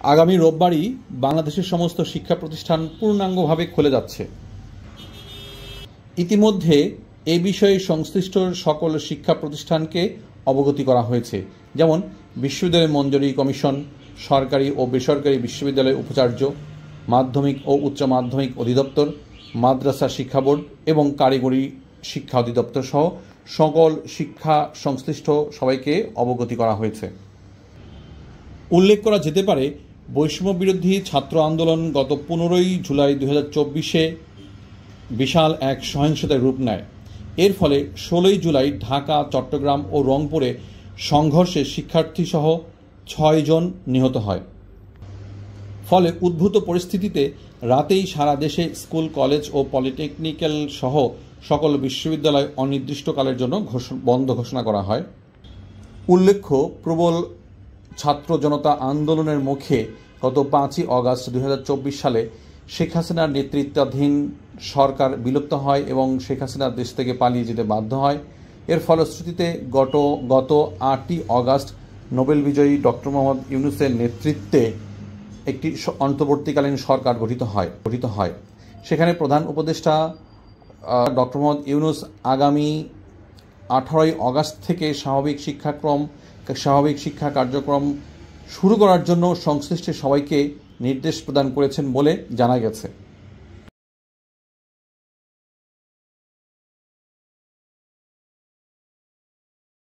আগামী রোববারই বাংলাদেশের সমস্ত শিক্ষা প্রতিষ্ঠান পূর্ণাঙ্গভাবে খুলে যাচ্ছে। ইতিমধ্যে এ বিষয়ে সংশ্লিষ্ট সকল শিক্ষা প্রতিষ্ঠানকে অবগতি করা হয়েছে, যেমন বিশ্ববিদ্যালয় মঞ্জুরি কমিশন, সরকারি ও বেসরকারি বিশ্ববিদ্যালয় উপাচার্য, মাধ্যমিক ও উচ্চ মাধ্যমিক অধিদপ্তর, মাদ্রাসা শিক্ষা বোর্ড এবং কারিগরি শিক্ষা অধিদপ্তর সহ সকল শিক্ষা সংশ্লিষ্ট সবাইকে অবগতি করা হয়েছে। উল্লেখ করা যেতে পারে, বৈষম্য বিরোধী ছাত্র আন্দোলন গত 15ই জুলাই 2024 বিশাল এক সহিংসতায় রূপ নেয়। এর ফলে 16ই জুলাই ঢাকা, চট্টগ্রাম ও রংপুরে সংঘর্ষে শিক্ষার্থীসহ 6 জন নিহত হয়। ফলে উদ্ভূত পরিস্থিতিতে রাতেই সারা দেশে স্কুল, কলেজ ও পলিটেকনিক্যাল সহ সকল বিশ্ববিদ্যালয় অনির্দিষ্টকালের জন্য বন্ধ ঘোষণা করা হয়। উল্লেখ্য, প্রবল ছাত্র জনতা আন্দোলনের মুখে গত 5ই আগস্ট 2024 সালে শেখ হাসিনার নেতৃত্বাধীন সরকার বিলুপ্ত হয় এবং শেখ হাসিনা দেশ থেকে পালিয়ে যেতে বাধ্য হয়। এর ফলশ্রুতিতে গত 8ই আগস্ট নোবেল বিজয়ী ডক্টর মোহাম্মদ ইউনূসের নেতৃত্বে একটি অন্তর্বর্তীকালীন সরকার গঠিত হয়। সেখানে প্রধান উপদেষ্টা ডক্টর মোহাম্মদ ইউনূস আগামী 18ই আগস্ট থেকে স্বাভাবিক শিক্ষা কার্যক্রম শুরু করার জন্য সংশ্লিষ্ট সবাইকে নির্দেশ প্রদান করেছেন বলে জানা গেছে।